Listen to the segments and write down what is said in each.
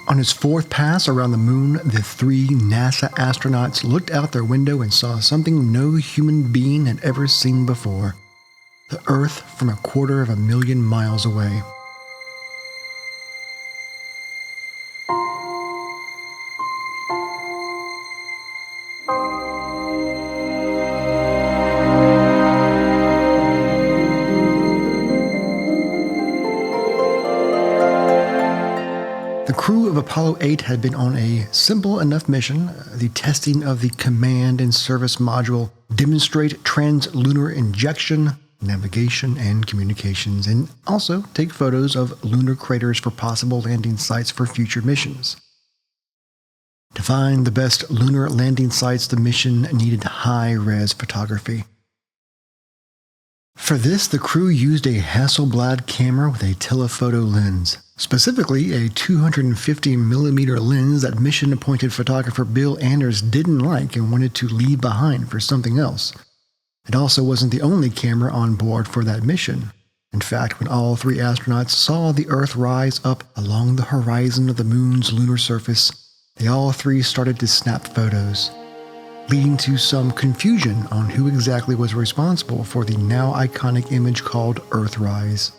On his fourth pass around the moon, the three NASA astronauts looked out their window and saw something no human being had ever seen before: the Earth from 250,000 miles away. The crew of Apollo 8 had been on a simple enough mission, the testing of the command and service module, demonstrate translunar injection, navigation, and communications, and also take photos of lunar craters for possible landing sites for future missions. To find the best lunar landing sites, the mission needed high-res photography. For this, the crew used a Hasselblad camera with a telephoto lens, specifically a 250mm lens that mission-appointed photographer Bill Anders didn't like and wanted to leave behind for something else. It also wasn't the only camera on board for that mission. In fact, when all three astronauts saw the Earth rise up along the horizon of the moon's lunar surface, they all three started to snap photos, leading to some confusion on who exactly was responsible for the now iconic image called Earthrise.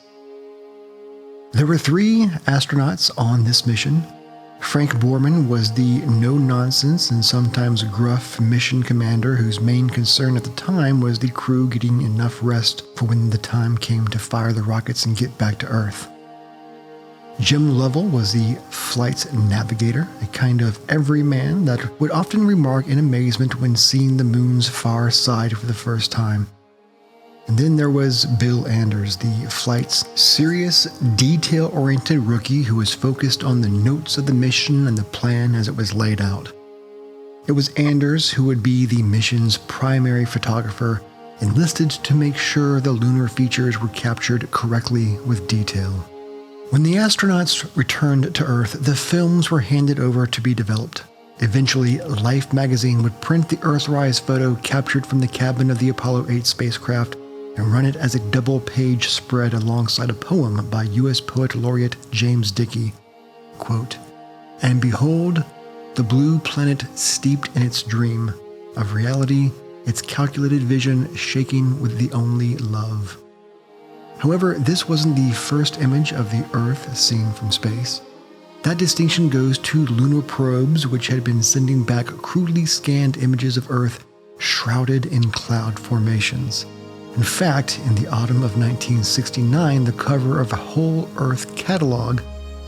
There were three astronauts on this mission. Frank Borman was the no-nonsense and sometimes gruff mission commander whose main concern at the time was the crew getting enough rest for when the time came to fire the rockets and get back to Earth. Jim Lovell was the flight's navigator, a kind of everyman that would often remark in amazement when seeing the moon's far side for the first time. And then there was Bill Anders, the flight's serious, detail-oriented rookie who was focused on the notes of the mission and the plan as it was laid out. It was Anders who would be the mission's primary photographer, enlisted to make sure the lunar features were captured correctly with detail. When the astronauts returned to Earth, the films were handed over to be developed. Eventually, Life magazine would print the Earthrise photo captured from the cabin of the Apollo 8 spacecraft and run it as a double-page spread alongside a poem by U.S. Poet Laureate James Dickey. Quote, "And behold, the blue planet steeped in its dream of reality, its calculated vision shaking with the only love." However, this wasn't the first image of the Earth seen from space. That distinction goes to lunar probes, which had been sending back crudely scanned images of Earth shrouded in cloud formations. In fact, in the autumn of 1969, the cover of a Whole Earth catalog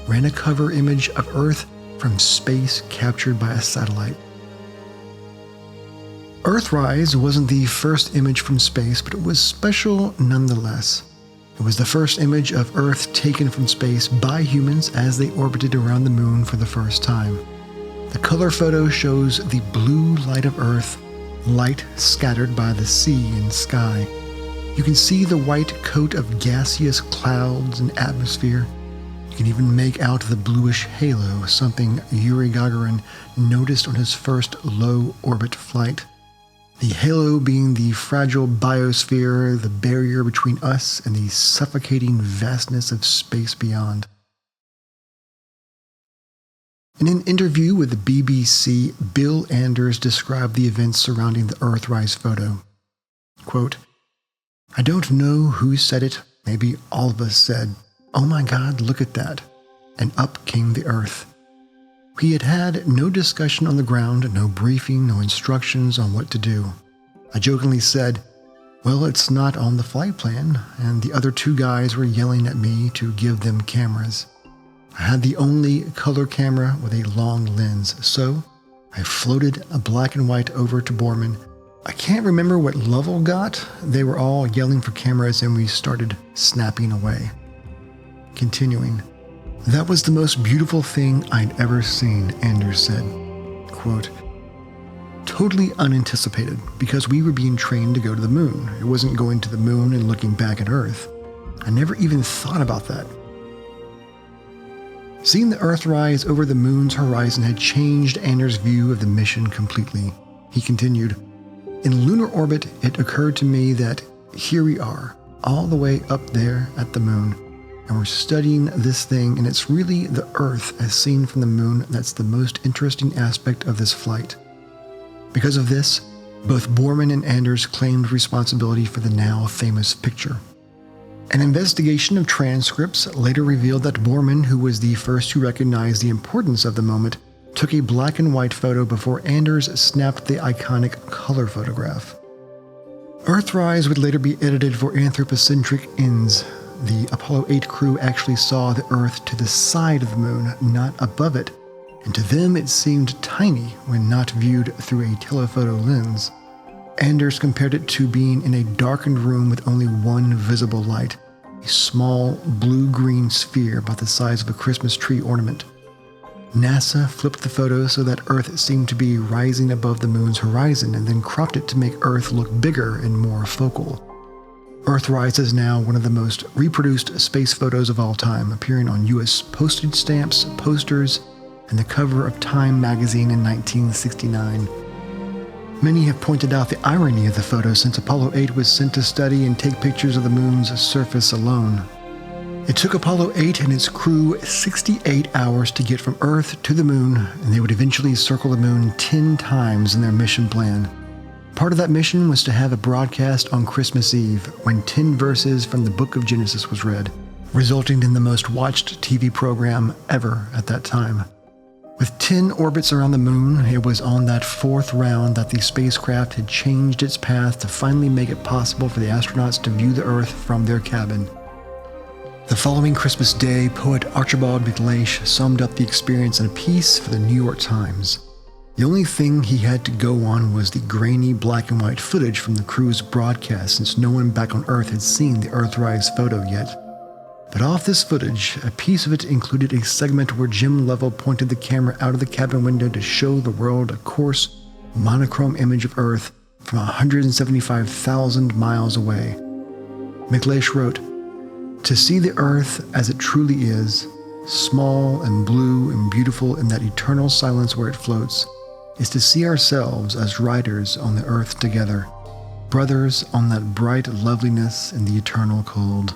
ran a cover image of Earth from space captured by a satellite. Earthrise wasn't the first image from space, but it was special nonetheless. It was the first image of Earth taken from space by humans as they orbited around the moon for the first time. The color photo shows the blue light of Earth, light scattered by the sea and sky. You can see the white coat of gaseous clouds and atmosphere. You can even make out the bluish halo, something Yuri Gagarin noticed on his first low-orbit flight. The halo being the fragile biosphere, the barrier between us and the suffocating vastness of space beyond. In an interview with the BBC, Bill Anders described the events surrounding the Earthrise photo. Quote, "I don't know who said it, maybe all of us said, 'Oh my God, look at that,' and up came the Earth. We had had no discussion on the ground, no briefing, no instructions on what to do. I jokingly said, 'Well, it's not on the flight plan,' and the other two guys were yelling at me to give them cameras. I had the only color camera with a long lens, so I floated a black and white over to Borman. I can't remember what Lovell got. They were all yelling for cameras and we started snapping away." Continuing, "That was the most beautiful thing I'd ever seen," Anders said. Quote, "Totally unanticipated, because we were being trained to go to the moon. It wasn't going to the moon and looking back at Earth. I never even thought about that." Seeing the Earth rise over the moon's horizon had changed Anders' view of the mission completely. He continued, "In lunar orbit, it occurred to me that here we are, all the way up there at the moon. And we're studying this thing, and it's really the Earth as seen from the moon that's the most interesting aspect of this flight. Because of this, both Borman and Anders claimed responsibility for the now famous picture. An investigation of transcripts later revealed that Borman, who was the first to recognize the importance of the moment, took a black and white photo before Anders snapped the iconic color photograph. Earthrise would later be edited for anthropocentric ends. The Apollo 8 crew actually saw the Earth to the side of the moon, not above it, and to them it seemed tiny when not viewed through a telephoto lens. Anders compared it to being in a darkened room with only one visible light, a small blue-green sphere about the size of a Christmas tree ornament. NASA flipped the photo so that Earth seemed to be rising above the moon's horizon and then cropped it to make Earth look bigger and more focal. Earthrise is now one of the most reproduced space photos of all time, appearing on U.S. postage stamps, posters, and the cover of Time magazine in 1969. Many have pointed out the irony of the photo since Apollo 8 was sent to study and take pictures of the moon's surface alone. It took Apollo 8 and its crew 68 hours to get from Earth to the moon, and they would eventually circle the moon 10 times in their mission plan. Part of that mission was to have a broadcast on Christmas Eve, when 10 verses from the book of Genesis was read, resulting in the most watched TV program ever at that time. With 10 orbits around the moon, it was on that fourth round that the spacecraft had changed its path to finally make it possible for the astronauts to view the Earth from their cabin. The following Christmas Day, poet Archibald MacLeish summed up the experience in a piece for the New York Times. The only thing he had to go on was the grainy black and white footage from the crew's broadcast, since no one back on Earth had seen the Earthrise photo yet. But off this footage, a piece of it included a segment where Jim Lovell pointed the camera out of the cabin window to show the world a coarse, monochrome image of Earth from 175,000 miles away. MacLeish wrote, "To see the Earth as it truly is, small and blue and beautiful in that eternal silence where it floats, is to see ourselves as riders on the Earth together, brothers on that bright loveliness in the eternal cold."